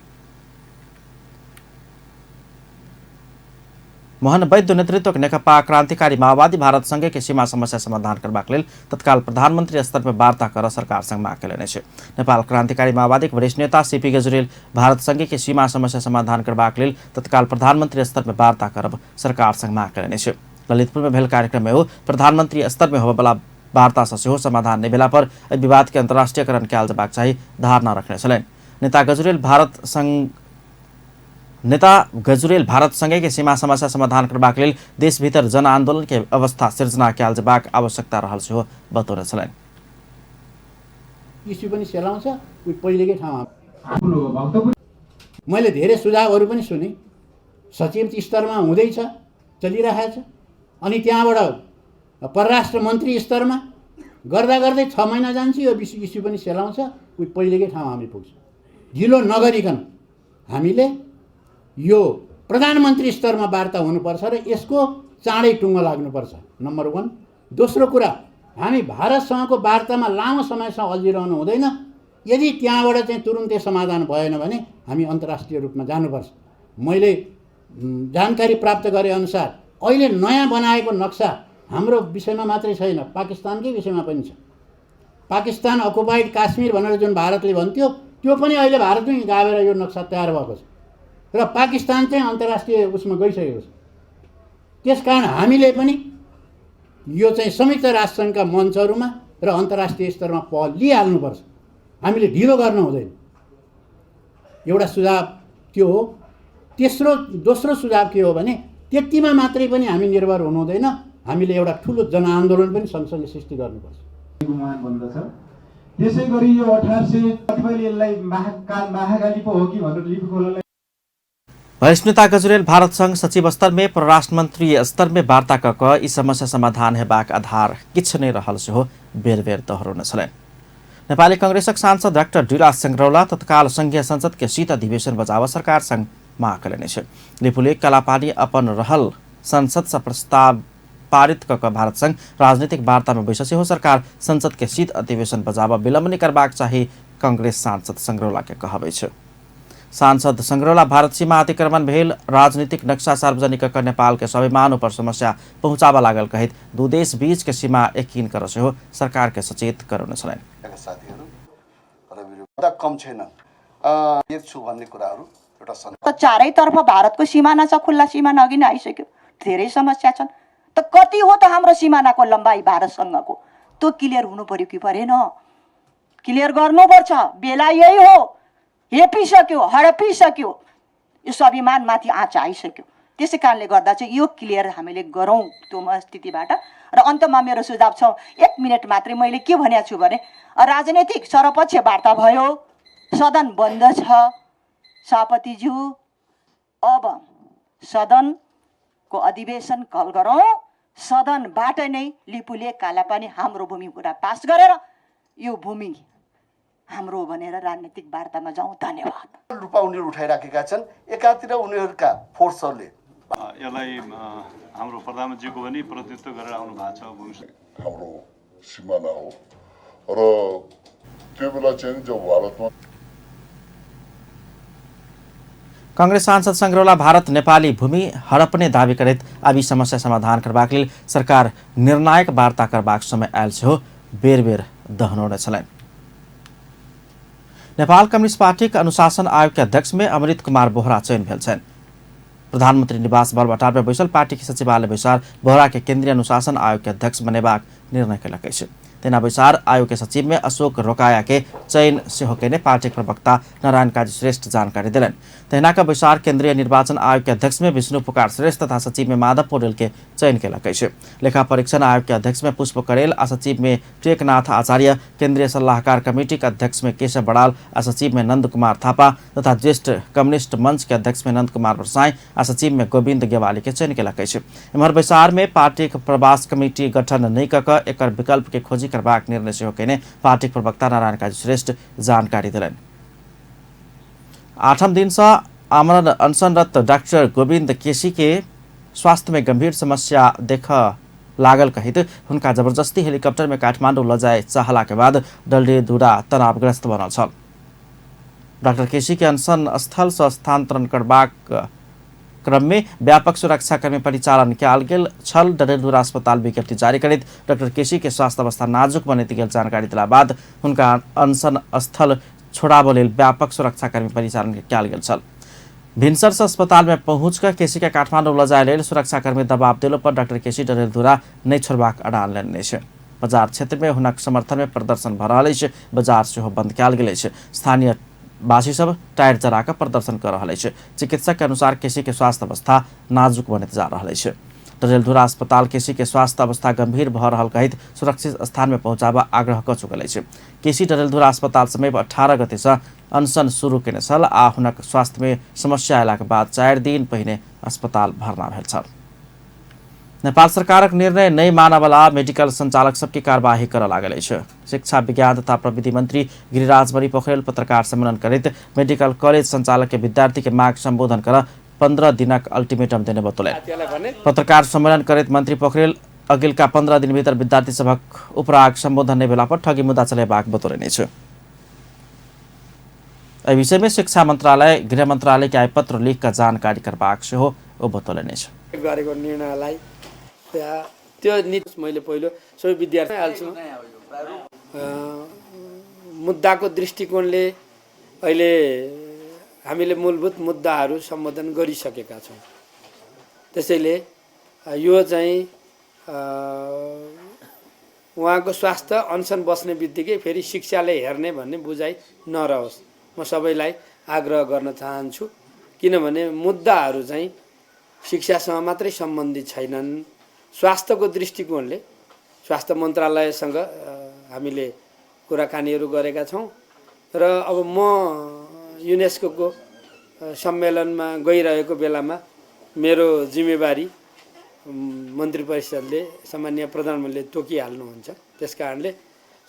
मोहन वैद्य नेतृत्वक नेकपा क्रान्तिकारी माओवादी भारत संगे के सीमा समस्या समाधान करबाक लेल तत्काल प्रधानमंत्री स्तर पर वार्ता कर सरकार संग माग केलनि छै। नेपाल क्रान्तिकारी माओवादी के वरिष्ठ नेता सीपी गजुरेल भारत संगे के सीमा समस्या समाधान करबाक लेल तत्काल प्रधानमंत्री स्तर पर वार्ता करब सरकार संग माग केलनि छै। ललितपुर में भेल कार्यक्रम में प्रधानमंत्री स्तर में होबय वाला वार्ता से सेहो समाधान नहीं भेला पर विवाद के अंतर्राष्ट्रीयकरण कयल जबाक चाही धारणा रखने छलनि। नेता गजुरेल भारत संगे के सीमा समस्या समाधान करबाक लेल देश भीतर जन आंदोलन के अवस्था सिर्जना कयल जबाक आवश्यकता रहल सेहो बतौने छलनि। इस्यु पनि सेलाउँछ उही पहिलेकै ठाउँमा मैले धेरै सुझावहरू पनि सुने। सचिव स्तरमा हुँदैछ चलिरहेछ अनि त्यहाँबाट परराष्ट्र मन्त्री स्तरमा गर्दा गर्दै 6 महिना जान्छ। यो इस्यु पनि सेलाउँछ उही पहिलेकै ठाउँमा हामी पुग्छ। ढिलो नगरिकन हामीले यो प्रधानमन्त्री स्तरमा वार्ता हुनुपर्छ र यसको चाँडै टुङ्गो लाग्नुपर्छ नम्बर 1। दोस्रो कुरा हामी भारतसँगको वार्तामा लामो समयसम्म अल्झिरहनु हुँदैन। यदि त्यहाँबाट चाहिँ तुरुन्तै समाधान भएन भने हामी अन्तर्राष्ट्रिय रूपमा जानुपर्छ। मैले जानकारी प्राप्त गरे अनुसार अहिले नयाँ बनाएको नक्सा हाम्रो विषयमा मात्रै छैन पाकिस्तानकै विषयमा पनि छ। पाकिस्तान अकुपाइड काश्मीर भनेर जुन भारतले भन्थ्यो त्यो पनि अहिले भारतमै गाभेर यो नक्सा तयार भएको छ र पाकिस्तान चाहिँ अन्तर्राष्ट्रिय उसमा गइसकेको छ। त्यसकारण हामीले पनि यो चाहिँ संयुक्त राष्ट्रसङ्घका मञ्चहरूमा र अन्तर्राष्ट्रिय स्तरमा पहल लिइहाल्नुपर्छ। हामीले ढिलो गर्न हुँदैन। एउटा सुझाव त्यो हो। दोस्रो सुझाव के हो भने त्यतिमा मात्रै पनि हामी निर्भर हुनु हुँदैन। हामीले एउटा ठुलो जनआन्दोलन पनि सँगसँगै सृष्टि गर्नुपर्छ। त्यसै गरी यो 1800 यसलाई महाकाली पो हो कि भनेर लिपुखोलालाई वरिष्ठ नेता गजुरेल भारत संघ सचिव स्तर में परराष्ट्र मंत्री स्तर में वार्ता कक ई समस्या समाधान हेबाक आधार किछ नै रहल सेहो बेर बेर दोहराउन छलनि। नेपाली कांग्रेसक सांसद डाक्टर डिला सिंह रौला तत्काल संघीय संसद के शीत अधिवेशन बजाव सरकार संग माग करेने छ। लिपुले कालापानी अपन रहल संसद से प्रस्ताव पारित कक भारत संग राजनीतिक वार्ता में बैससे हो सरकार संसद के शीत अधिवेशन बजावा विलम्ब नहीं करबाक चाही कांग्रेस सांसद संग्रौला के कहबै छ। सांसद संग्रौला भारत सीमा अतिक्रमण भेल राजनीतिक नक्शा सार्वजनिक कर नेपाल के स्वाभिमान पर समस्या पहुंचावा लागल कहित दू देश बीच के सीमा यकीन करसे हो सरकार के सचेत कराउने छन्। कम छैन एक छु भन्ने कुराहरु त चारैतर्फ भारतको सिमाना छ, खुल्ला सिमाना अघि नै आइसक्यो, धेरै समस्या छन्। त कति हो त हाम्रो सिमानाको लम्बाइ भारतसँगको, त्यो क्लियर हुनु पर्यो कि परेन? क्लियर गर्नुपर्छ। बेला यही हो, हेपिसक्यो, हडपिसक्यो, यो स्वाभिमानमाथि आँच आइसक्यो। त्यसै कारणले गर्दा चाहिँ यो क्लियर हामीले गरौँ त्यो स्थितिबाट। र अन्तमा मेरो सुझाव छ, 1 मिनट मात्रै मैले के भनेको छु भने राजनीतिक सर्वपक्ष वार्ता भयो, सदन बन्द छ, सभापतिज्यू अब सदनको अधिवेशन कल गरौँ, सदनबाट नै लिपुले कालापानी हाम्रो भूमि कुरा पास गरेर यो भूमि हाम्रो भनेर राजनीतिक वार्तामा जाउँ। धन्यवाद। रूपा उनीहरू उठाइराखेका छन्, एकातिर उनीहरूका फोर्सहरूले यसलाई हाम्रो प्रधानमन्त्रीको पनि प्रतिनिधित्व गरेर आउनु भएको छ। भूमि हाम्रो सिमाना हो र त्यो बेला चाहिँ जब भारतमा कांग्रेस सांसद संग्रौला भारत नेपाली भूमि हड़पने दावी करैत आबी समस्या समाधान करबाक लेल सरकार निर्णायक वार्ता करबाक समय आयल हो बेर बेर दोहराउने छन्। नेपाल कम्युनिस्ट पार्टीका अनुशासन आयोग के अध्यक्ष में अमृत कुमार बोहरा चयन भेल छन्। प्रधानमंत्री निवास बलबटार में बैसल पार्टी के सचिवालय बैसार बोहरा के केंद्रीय अनुशासन आयोग के अध्यक्ष बनेबाक निर्णय कयलक अछि। तेना बैसार आयोग के सचिव में अशोक रोकाया के चयन से होके पार्टी प्रवक्ता नारायण काजी श्रेष्ठ जानकारी दिलन। तेनाका बैसार केंद्रीय निर्वाचन आयोग के अध्यक्ष में विष्णु पुकार श्रेष्ठ तथा सचिव में माधव पौडेल के चयन कयलक अछि। लेखा परीक्षण आयोग के अध्यक्ष में पुष्प करेल आ सचिव में टेकनाथ आचार्य, केंद्रीय सल्लाहकार कमेटी के अध्यक्ष में केशव बड़ाल आ सचिव में नंद कुमार थापा तथा ज्येष्ठ कम्युनिस्ट मंच के अध्यक्ष में नंद कुमार बरसाई आ सचिव में गोविंद गेवाली के चयन कयलक अछि। एम्हर बैसार में पार्टी के प्रवास कमेटी गठन नहीं कक एकर विकल्प के खोजी करबाक निर्णय से होके पार्टी प्रवक्ता नारायण काजी श्रेष्ठ जानकारी दिलन। 8 दिन से आमरण अनशनरत डॉक्टर गोविंद केसी के स्वास्थ्य में गंभीर समस्या देख लागल कहित उनका जबरदस्ती हेलीकॉप्टर में काठमांडू लजाए चाहला के बाद डलडेधुरा तनावग्रस्त बनल छल। डॉक्टर केसी के अनशन स्थल से स्थानांतरण करबाक क्रम में व्यापक सुरक्षाकर्मी परिचालन कयल गेल छल। डलडेधुरा अस्पताल विज्ञप्ति जारी करैत डॉक्टर केसी के स्वास्थ्य अवस्था नाजुक बनैत गेल जानकारी दिला बाद उनका अनशन स्थल छोड़ाब लेल व्यापक सुरक्षाकर्मी परिचालन कयल गेल छल। भिनसर से अस्पताल में पहुंचकर केसी के काठमांडू लजाए लेल सुरक्षाकर्मी दबाव दिलो पर डॉक्टर केसी डलडेधुरा नहीं छोड़बाक अड़ान लेने छै। बाजार क्षेत्र में हुनक समर्थन में प्रदर्शन भ रहल अछि। बाजार सेहो बंद कयल गेल अछि। स्थानीय वासी सब टायर जराकर प्रदर्शन कर रहा है। चिकित्सक के अनुसार केसी के स्वास्थ्य अवस्था नाजुक बनते जा रहा है। डलडेधुरा अस्पताल केसी के स्वास्थ्य अवस्था गंभीर भ रहल कहित सुरक्षित स्थान में पहुंचाबा आग्रह कर चुकल है। केसी डलडेधुरा अस्पताल समेत 18 गते से अनशन शुरू केने छल आ हुनक स्वास्थ्य में समस्या अयला के बाद 4 दिन पहिने अस्पताल भर्ना भेल छल। नेपाल सरकारक निर्णय नहीं मानवला मेडिकल संचालक सबकी कार्यवाही कर लागल अछि। शिक्षा विज्ञान तथा प्रविधि मंत्री गिरिराज बड़ी पोखरेल पत्रकार सम्मेलन करैत मेडिकल कॉलेज संचालक के विद्यार्थी के मांग संबोधन कर 15 दिनक अल्टीमेटम देने बतौले। पत्रकार सम्मेलन करैत मंत्री पोखरेल अगिलका 15 दिन भीतर विद्यार्थी सभक उपराग संबोधन नहीं भेला पर ठगी मुद्दा चलेबाक बतौले छ। एहि विषय में शिक्षा मंत्रालय गृह मंत्रालय के आयपत्र लिख कर जानकारी करबाक सेहो ओ बतौले छ। गरेको निर्णयलाई त्यो नीति मैले पहिलो सबै विद्यार्थी हाल्छु। मुद्दाको दृष्टिकोणले अहिले हामीले मूलभूत मुद्दाहरू सम्बोधन गरिसकेका छौँ। त्यसैले यो चाहिँ उहाँको स्वास्थ्य अनसन बस्ने बित्तिकै फेरि शिक्षाले हेर्ने भन्ने बुझाइ नरहोस् म सबैलाई आग्रह गर्न चाहन्छु। किनभने मुद्दाहरू चाहिँ शिक्षासँग मात्रै सम्बन्धित छैनन्। स्वास्थ्यको दृष्टिकोणले स्वास्थ्य मन्त्रालयसँग हामीले कुराकानीहरू गरेका छौँ र अब म युनेस्को सम्मेलनमा गइरहेको बेलामा मेरो जिम्मेवारी मन्त्री परिषदले सामान्य प्रधानमन्त्रीले तोकिहाल्नुहुन्छ। त्यसकारणले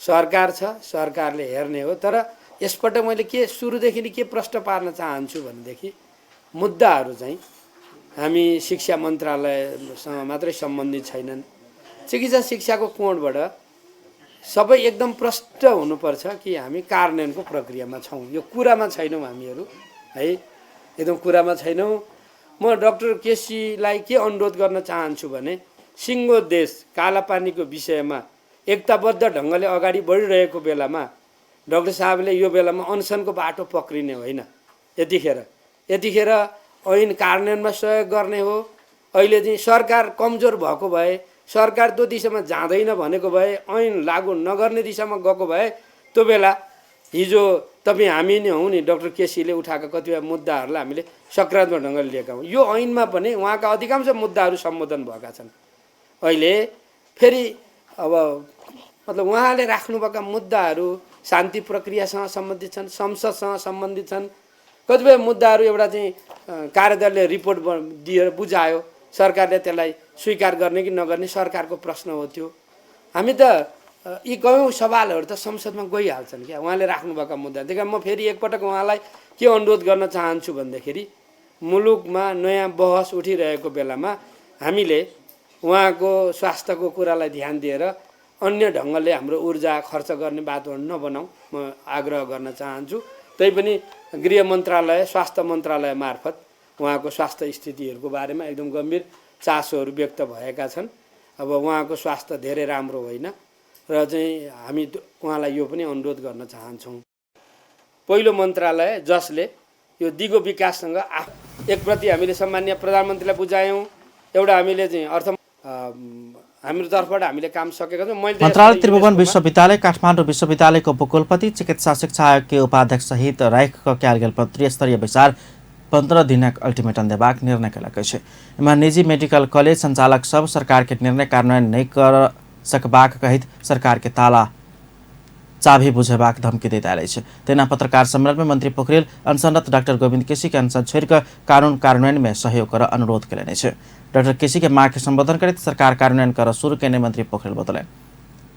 सरकार छ, सरकारले हेर्ने हो। तर यसपटक मैले के सुरुदेखि नै के प्रश्न पार्न चाहन्छु भनेदेखि मुद्दाहरू चाहिँ हामी शिक्षा मन्त्रालयसँग मात्रै सम्बन्धित छैनन्। चिकित्सा शिक्षाको कोणबाट सबै एकदम प्रष्ट हुनुपर्छ कि हामी कार्यान्वयनको प्रक्रियामा छौँ। यो कुरामा छैनौँ हामीहरू है, एकदम कुरामा छैनौँ। म डाक्टर केसीलाई के अनुरोध गर्न चाहन्छु भने सिङ्गो देश कालापानीको विषयमा एकताबद्ध ढङ्गले अगाडि बढिरहेको बेलामा डाक्टर साहबले यो बेलामा अनसनको बाटो पक्रिने होइन। यतिखेर ऐन कार्यान्वयनमा सहयोग गर्ने हो। अहिले चाहिँ सरकार कमजोर भएको भए, सरकार त्यो दिशामा जाँदैन भनेको भए, ऐन लागू नगर्ने दिशामा गएको भए त्यो बेला हिजो तपाईँ हामी नै हौँ नि डाक्टर केसीले उठाएका कतिपय मुद्दाहरूलाई हामीले सकारात्मक ढङ्गले लिएका हौँ। यो ऐनमा पनि उहाँका अधिकांश मुद्दाहरू सम्बोधन भएका छन्। अहिले फेरि अब मतलब उहाँले राख्नुभएका मुद्दाहरू शान्ति प्रक्रियासँग सम्बन्धित छन्, संसदसँग सम्बन्धित छन्। कतिपय मुद्दाहरू एउटा चाहिँ कार्यदलले रिपोर्ट दिएर बुझायो, सरकारले त्यसलाई स्वीकार गर्ने कि नगर्ने सरकारको प्रश्न हो त्यो। हामी त यी कयौँ सवालहरू त संसदमा गइहाल्छन् क्या उहाँले राख्नुभएका मुद्दा। त्यही कारण म फेरि एकपटक उहाँलाई के अनुरोध गर्न चाहन्छु भन्दाखेरि मुलुकमा नयाँ बहस उठिरहेको बेलामा हामीले उहाँको स्वास्थ्यको कुरालाई ध्यान दिएर अन्य ढङ्गले हाम्रो ऊर्जा खर्च गर्ने वातावरण नबनाऊ म आग्रह गर्न चाहन्छु। तैपनि गृह मन्त्रालय, स्वास्थ्य मन्त्रालय मार्फत उहाँको स्वास्थ्य स्थितिहरूको बारेमा एकदम गम्भीर चासोहरू व्यक्त भएका छन्। अब उहाँको स्वास्थ्य धेरै राम्रो होइन र चाहिँ हामी उहाँलाई यो पनि अनुरोध गर्न चाहन्छौँ। पहिलो मन्त्रालय जसले यो दिगो विकाससँग एकप्रति हामीले सम्माननीय प्रधानमन्त्रीलाई बुझायौँ, एउटा हामीले चाहिँ हाम्रो तर्फबाट हामीले काम सकेका छौँ। मन्त्रालय त्रिभुवन विश्वविद्यालय काठमाडौँ विश्वविद्यालयको उपकुलपति चिकित्सा शिक्षा आयोगके उपाध्यक्ष सहित राइखको क्याल गेल त्रिस्तरीय विचार 15 दिनक अल्टिमेटम देबाक निर्णय कयलक अछि। एम्हर निजी मेडिकल कॉलेज संचालक सब सरकार के निर्णय कार्यान्वयन नहीं कर सकबाक कहित सरकार के ताला चाभी बुझेबाक धमकी दैत आयल अछि। तेना पत्रकार सम्मेलन में मंत्री पोखरेल अनशनरत डॉक्टर गोविंद केसी के अनशन छोड़कर कानून कार्यान्वयन में सहयोग कर अनुरोध कयलनि अछि। डॉक्टर केसी के मांग के संबोधन करते सरकार कार्यान्वयन कर शुरू करने मंत्री पोखरेल बतौले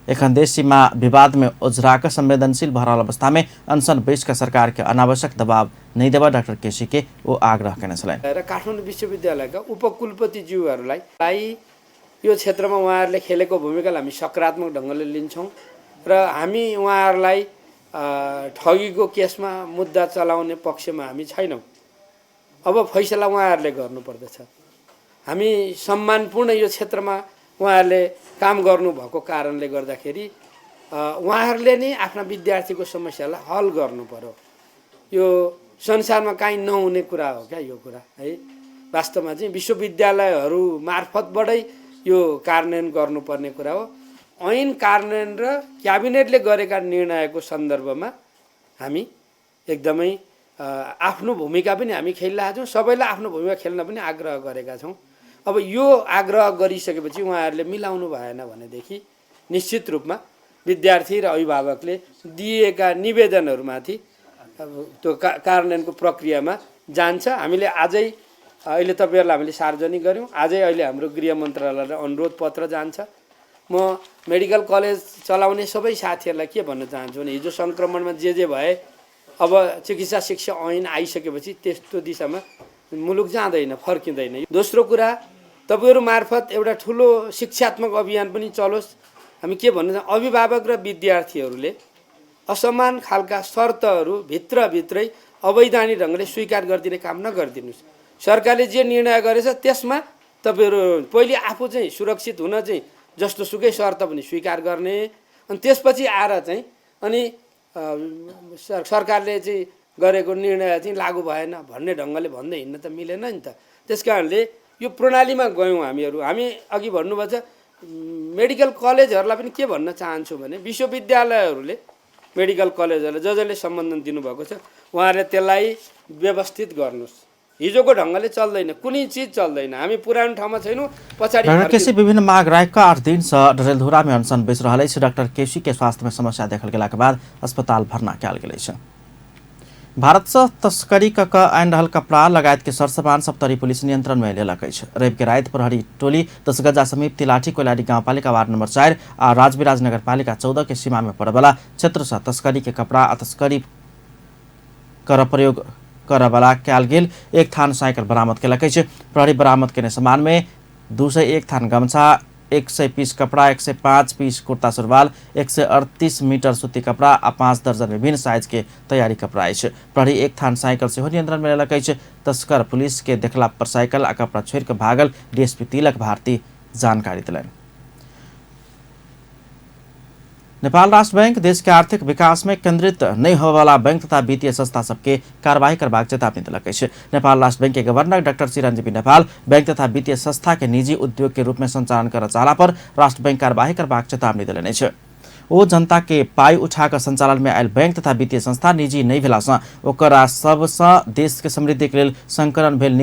एखन देश सीमा विवाद में उजराक संवेदनशील भरल अवस्था में अनशन बेच का सरकार के अनावश्यक दबाव नहीं देवा डॉक्टर केसी के वो आग्रह करने छलैन। काठमाडौँ विश्वविद्यालयका उपकुलपतिज्यूहरूलाई यो क्षेत्रमा उहाँहरूले खेलेको भूमिकालाई हामी सकारात्मक ढङ्गले लिन्छौँ र हामी उहाँहरूलाई ठगीको केसमा मुद्दा चलाउने पक्षमा हामी छैनौँ। अब फैसला उहाँहरूले गर्नुपर्दछ। हामी सम्मानपूर्ण यो क्षेत्रमा उहाँहरूले काम गर्नुभएको कारणले गर्दाखेरि उहाँहरूले नै आफ्ना विद्यार्थीको समस्यालाई हल गर्नु पर्यो। यो संसारमा काहीँ नहुने कुरा हो क्या यो कुरा है। वास्तवमा चाहिँ विश्वविद्यालयहरू मार्फतबाटै यो कार्यान्वयन गर्नुपर्ने कुरा हो। ऐन कार्यान्वयन र क्याबिनेटले गरेका निर्णयको सन्दर्भमा हामी एकदमै आफ्नो भूमिका पनि हामी खेलिरहेका छौँ। सबैलाई आफ्नो भूमिका खेल्न पनि आग्रह गरेका छौँ। अब यो आग्रह गरिसकेपछि उहाँहरूले मिलाउनु भएन भनेदेखि निश्चित रूपमा विद्यार्थी र अभिभावकले दिएका निवेदनहरूमाथि त्यो कार्यान्वयनको प्रक्रियामा जान्छ। हामीले आजै अहिले तपाईँहरूलाई हामीले सार्वजनिक गऱ्यौँ। आजै अहिले हाम्रो गृह मन्त्रालयलाई अनुरोध पत्र जान्छ। म मेडिकल कलेज चलाउने सबै साथीहरूलाई के भन्न चाहन्छु भने हिजो सङ्क्रमणमा जे भए अब चिकित्सा शिक्षा ऐन आइसकेपछि त्यस्तो दिशामा मुलुक जाँदैन, फर्किँदैन। दोस्रो कुरा तपाईँहरू मार्फत एउटा ठुलो शिक्षात्मक अभियान पनि चलोस्। हामी के भन्न चाहन्छौँ, अभिभावक र विद्यार्थीहरूले असमान खालका शर्तहरू भित्रभित्रै अवैधानिक ढङ्गले स्वीकार गरिदिने काम नगरिदिनुहोस्। सरकारले जे निर्णय गरेछ त्यसमा तपाईँहरू पहिले आफू चाहिँ सुरक्षित हुन चाहिँ जस्तो सुकै शर्त पनि स्वीकार गर्ने, अनि त्यसपछि आएर चाहिँ अनि सरकारले चाहिँ गरेको निर्णय चाहिँ लागू भएन भन्ने ढङ्गले भन्दै हिँड्न त मिलेन नि त। त्यस कारणले यो प्रणालीमा गयौँ हामीहरू। हामी अघि भन्नुभएको छ मेडिकल कलेजहरूलाई पनि के भन्न चाहन्छु भने विश्वविद्यालयहरूले मेडिकल कलेजहरूलाई जसले सम्बन्धन दिनुभएको छ उहाँहरूले त्यसलाई व्यवस्थित गर्नुहोस्। हिजोको ढङ्गले चल्दैन, कुनै चिज चल्दैन। हामी पुरानो ठाउँमा छैनौँ, पछाडि डॉक्टर केसी विभिन्न माग राखेका 8 दिन से डरेलधुरा में अनशन बेच रहा है। डॉक्टर केसी के स्वास्थ्य में समस्या देखल गेला के बाद अस्पताल भर्ना कयल गेल छै। भारत से तस्करी क आनि रहल कपड़ा लगायत के सरसामान सब तरी पुलिस नियंत्रण में लेलक अछि। रवि के रात प्रहरी टोली 10 गजा समीप तिलाठी कोइलाडी गाउँपालिका वार्ड नंबर 4 आ राजविराज नगरपालिका 14 के सीमा में पड़े वाला क्षेत्र से तस्करी के कपड़ा आ तस्करी कर प्रयोग करवाला कैल गेल 1 थान साइकिल बरामद केलकै छ। प्रहरी बरामद केने सामान में 201 थान गमछा, 100 पीस कपड़ा, 105 पीस कुर्ता सुरवाल, 138 मीटर सूती कपड़ा आ 5 दर्जन विभिन्न साइज के तैयारी कपड़ा अछि। प्रहरी 1 थान साइकिल से नियंत्रण में लेलकै छ। तस्कर पुलिस के देखला पर साइकिल आ कपड़ा छोड़ के भागल। डीएसपी तिलक भारती जानकारी दिलैन। नेपाल राष्ट्र बैंक देश के आर्थिक विकास में केंद्रित नहीं होने वाला बैंक तथा वित्तीय संस्था सबके कार्रवाई करबाक चेतावनी दिलकै छै। नेपाल राष्ट्र बैंक के governor doctor Chiranjeevi Nepal bank तथा वित्तीय संस्था के निजी उद्योग के रूप में संचालन कर चाहला पर राष्ट्र बैंक कार्रवाई करबाक चेतावनी दिलैन छै। ओ जनता के पाई उठाकर संचालन में आयल बैंक तथा वित्तीय संस्था निजी नहीं भेलासँ ओकरा सबसँ देश के समृद्धि के लेल संकलन भेल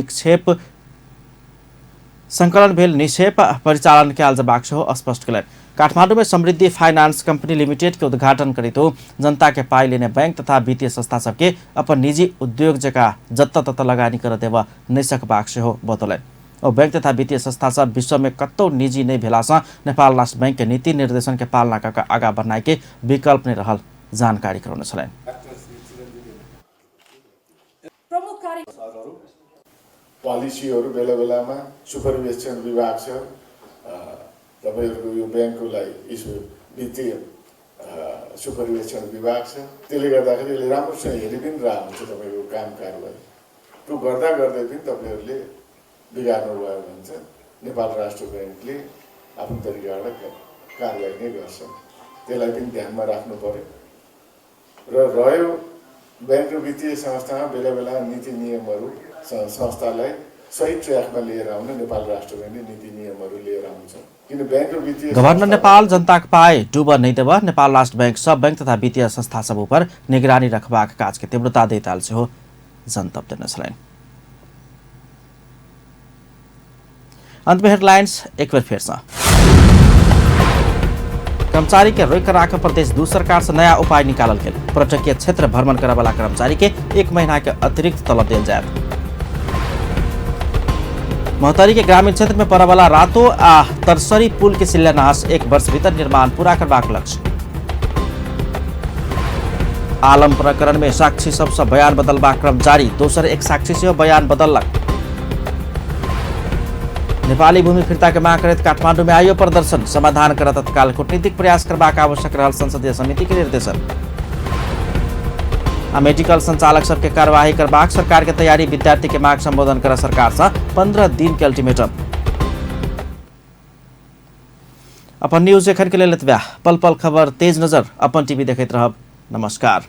निक्षेप परिचालन कयल जबाक सेहो स्पष्ट केलनि। काठमाडौँ में समृद्धि फाइनेंस कंपनी लिमिटेड के उद्घाटन करितो जनता के पाई लेने बैंक तथा वित्तीय संस्था सबके अपन निजी उद्योग जका जत्ता तत्ता लगानी कर देव नहीं सकबाक सेहो बतौलनि। और बैंक तथा वित्तीय संस्था सब विश्व में कतौ निजी नहीं भेलासँ नेपाल राष्ट्र बैंक के नीति निर्देशन के पालना कर आगा बढ़नाई के विकल्प नहीं रहल जानकारी कराउन छलनि। पोलिसीहरू बेला बेलामा सुपरभिजन विभाग छ, तपाईहरुको यो बैंकको लागि वित्तीय सुपरभिजन विभाग छ। त्यसले गर्दाखेरि यसले राम्रोसँग हेरि पनि रहन्छ तपाईको काम कारबाही। त्यो गर्दा गर्दै पनि तपाईहरुले बिगार्नु भयो भने चाहिँ नेपाल राष्ट्र बैंकले आफ्नो तरिकाबाट कारबाही नै गर्छ। त्यसलाई पनि ध्यानमा राख्नु पर्यो। र रह्यो बैंक र वित्तीय संस्थामा बेला बेला नीति नियमहरू संस्थालाई सही ट्र्याकमा लिएर आउन नेपाल राष्ट्र बैंकले नीति नियमहरू लिएर आउँछ। किन बैंक र वित्तीय गवर्नर नेपाल जनता के पाए डूब नहीं देव नेपाल राष्ट्र बैंक सब बैंक तथा वित्तीय संस्था सब ऊपर निगरानी रखबाक काज के तीव्रता दैताल से हो जनतब देने छलैन। अंत में हेडलाइंस एक बार फिर से। कर्मचारी के रोक राख प्रदेश दू सरकार से नया उपाय निकालल गेल। पर्यटकीय क्षेत्र भ्रमण करे वाला कर्मचारी के 1 महीना के अतिरिक्त तलब दिल जाए। मोहतरी के ग्रामीण क्षेत्र में पड़े वाला रातो आ तरसरी पुल के शिलान्यास 1 वर्ष भीतर निर्माण पूरा करबाक लक्ष्य। आलम प्रकरण में साक्षी सबसे बयान बदलबा क्रम जारी। दोसर एक साक्षी से बयान बदललक। नेपाली भूमि फिर्ता के मांग करते काठमांडू में आयो प्रदर्शन। समाधान कर तत्काल कूटनीतिक प्रयास करबाक आवश्यक रहल संसदीय समिति के निर्देशन। मेडिकल संचालक सबके कार्यवाही करबाक सरकार के तैयारी। विद्यार्थी के मांग संबोधन कर सरकार से 15 दिन के अल्टीमेटम। अपन न्यूज एखन के लेल एतबे। पल पल खबर तेज नजर अपन टीवी देखैत रहब। नमस्कार।